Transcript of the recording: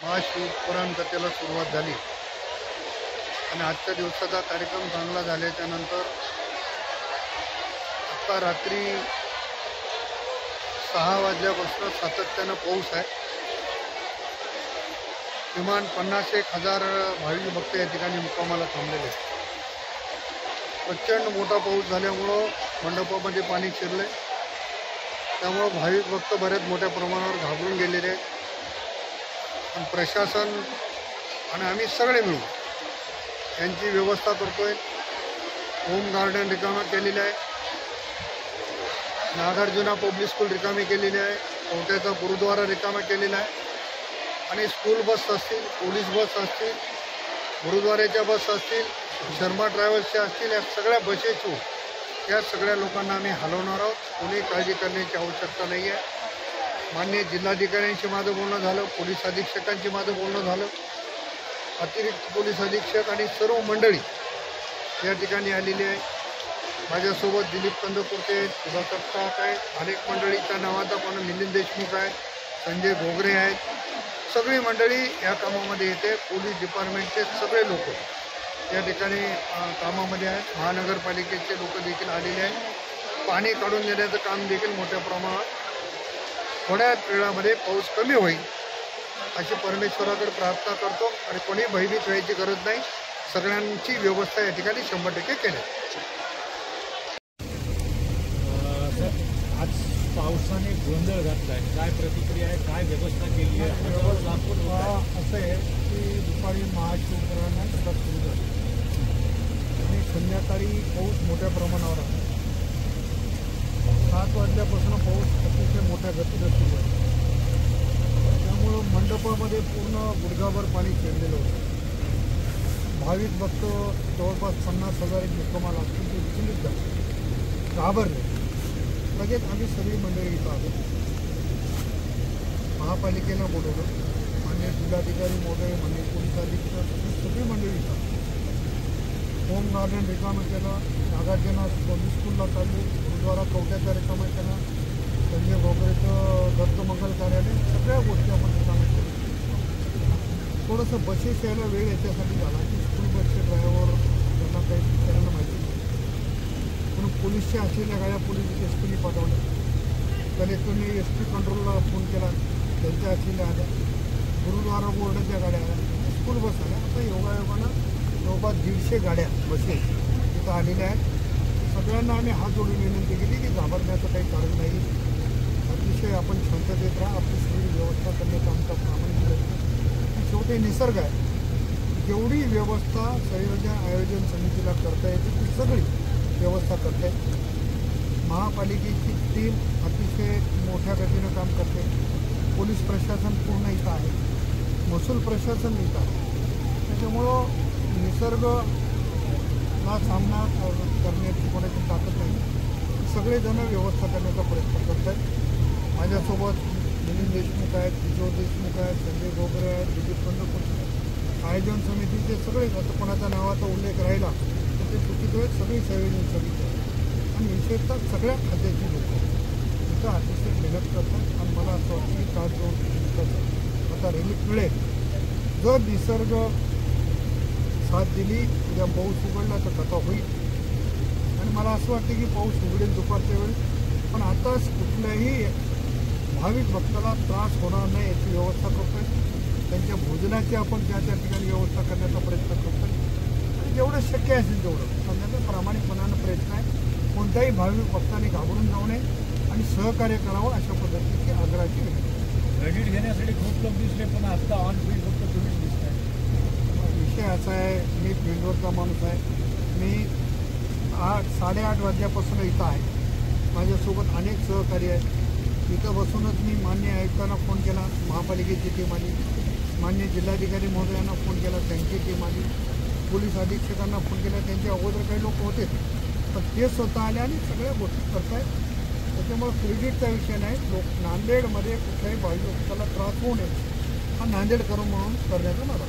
महाशिवपुराण कथेला सुरुवात झाली आणि आजच्या दिवसाचा कार्यक्रम चांगला झाल्याच्या नंतर आता रात्री 6 वाजल्यापासून सातत्यानं पाऊस आहे। किमान 50-1,000 भाविक भक्त या ठिकाणी मुक्कामाला थांबलेले आहेत। प्रचंड मोठा पाऊस झाल्यामुळं मंडपामध्ये पाणी शिरले, त्यामुळं भाविक भक्त बरेच मोठ्या प्रमाणावर घाबरून गेलेले आहेत। पण प्रशासन आणि आम्ही सगळे मिळून यांची व्यवस्था करतोय। होम गार्डन रिकामा केलेले आहे, नागार्जुना पब्लिक स्कूल रिकामी केलेली आहे, कवठ्याचा गुरुद्वारा रिकामा केलेला आहे आणि स्कूल बस असतील, पोलीस बस असतील, गुरुद्वाऱ्याच्या बस असतील, शर्मा ट्रॅव्हल्सच्या असतील, या सगळ्या बसेसू या सगळ्या लोकांना आम्ही हलवणार आहोत। कोणी काळजी करण्याची आवश्यकता नाही आहे। माननीय जिल्हाधिकाऱ्यांशी माझं बोलणं झालं, पोलीस अधीक्षकांशी माझं बोलणं झालं, अतिरिक्त पोलीस अधीक्षक आणि सर्व मंडळी या ठिकाणी आलेली आहे। माझ्यासोबत दिलीप कंदकुर्ते आहेत, सुधा सप्ताक आहे, अनेक मंडळीच्या नावाचा पण मिलिंद देशमुख आहे, संजय घोगरे आहेत, सगळी मंडळी या कामामध्ये येते। पोलीस डिपार्टमेंटचे सगळे लोक या ठिकाणी कामामध्ये आहेत। महानगरपालिकेचे लोक देखील आलेले आहेत। पाणी काढून देण्याचं काम देखील मोठ्या प्रमाणात थोड्या वेळामध्ये पाऊस कमी होईल अशी परमेश्वराकडे प्रार्थना करतो आणि कोणी भयभीत व्हायची गरज नाही। सगळ्यांची व्यवस्था या ठिकाणी 100% केली। आज पावसाने गोंधळ घातलाय, काय प्रतिक्रिया आहे, काय व्यवस्था केली आहे? असं आहे की दुपारी महाशिवपुराण सुरू झाली आणि संध्याकाळी पाऊस मोठ्या प्रमाणावर आहे। 7 वाजल्यापासून पाऊस अतिशय मोठ्या गतीने सुरू आहे, त्यामुळं मंडपामध्ये पूर्ण गुडघाभर पाणी शिरलेलं होतं। भाविक भक्त जवळपास 50,000 मुक्कामाला असतील ते विचलित झाले, घाबरले। लगेच आम्ही सगळी मंडळी इथं आलो, महापालिकेला बोलवलं, माननीय जिल्हाधिकारी महोदय, माननीय पोलीस अधीक्षक सगळी मंडळी इथं। होम गार्डन रिकामं केलं, नागार्जुना पब्लिक स्कूलला चालू, गुरुद्वारा कवठ्याचा रिकामा केला, संजय घोगरेचं दत्तमंगल कार्यालय, सगळ्या गोष्टी आपण रिकाम्या केल्या। थोडंसं बसेस यायला वेळ याच्यासाठी झाला की स्कूल बसचे ड्रायव्हर त्यांना काही विचारायला माहिती नाही, म्हणून पोलीसच्या असलेल्या गाड्या पोलीस SP पाठवल्या, कलेक्टरने SP कंट्रोलला फोन केला, त्यांच्या असलेल्या आल्या, गुरुद्वारा बोर्डाच्या गाड्या आल्या, स्कूल बस आल्या। आता योगायोगानं जवळपास 150 गाड्या बसेस तिथं आलेल्या आहेत। सगळ्यांना आम्ही हात जोडून विनंती केली की घाबरण्याचं काही कारण नाही, अतिशय आपण शांततेत राहा, आपली सगळी व्यवस्था करण्याचं आमचा प्रामाणिक प्रयत्न। शेवटी निसर्ग आहे, जेवढी व्यवस्था संयोजन आयोजन समितीला करता येते ती सगळी व्यवस्था करते। महापालिकेची टीम अतिशय मोठ्या गतीनं काम करते, पोलीस प्रशासन पूर्ण इथं आहे, महसूल प्रशासन इथं आहे। त्याच्यामुळं निसर्गाला सामना करण्याची कोणाची ताकद नाही, सगळेजण व्यवस्था करण्याचा प्रयत्न करत आहेत। माझ्यासोबत मिलिंद देशमुख आहेत, किशोर देशमुख आहेत, संजय घोगरे आहेत, दिलीप कंदकुर्ते आहेत, आयोजन समितीचे सगळे। आता कोणाच्या नावाचा उल्लेख राहिला तर ते चुकीचं आहेत, सगळी संयोजन समिती आहे आणि विशेषतः सगळ्या खात्याची लोक तिथं अतिशय मेहनत करतात आणि मला असं वाटतं की तास दोन आता रिलीफ मिळेल जर निसर्ग साथ दिली। उद्या पाऊस उघडला तर कथा होईल आणि मला असं वाटतं की पाऊस उघडेल दुपारच्या वेळी, पण आताच कुठल्याही भाविक भक्ताला त्रास होणार नाही याची व्यवस्था करतोय। त्यांच्या भोजनाची आपण त्या ठिकाणी व्यवस्था करण्याचा प्रयत्न करतोय आणि जेवढं शक्य असेल तेवढं करण्याचा प्रामाणिकपणानं प्रयत्न आहे। कोणत्याही भाविक भक्तांनी घाबरून जाऊ नये आणि सहकार्य करावं अशा पद्धतीची आग्रहाची विनंती। क्रेडिट घेण्यासाठी खूप लोक दिसले, पण आता ऑन फील्ड फक्त तुम्हीच दिसताय। विषय असा आहे, मी फील्डवरचा माणूस आहे, मी 8-8:30 वाजल्यापासून इथं आहे, माझ्यासोबत अनेक सहकारी आहेत। इथं बसूनच मी माननीय आयुक्तांना फोन केला, महापालिकेची टीम आली, माननीय जिल्हाधिकारी महोदयांना फोन केला, त्यांची टीम आली, पोलीस अधीक्षकांना फोन केला, त्यांच्या अगोदर काही लोक होते पण ते स्वतः आले आणि सगळ्या गोष्टी करतायत। त्याच्यामुळे क्रेडिटचा विषय नाही, लोक नांदेडमध्ये कुठल्याही भाविक भक्ताला त्रास होऊ नये हा नांदेड करून म्हणून करण्याचा मला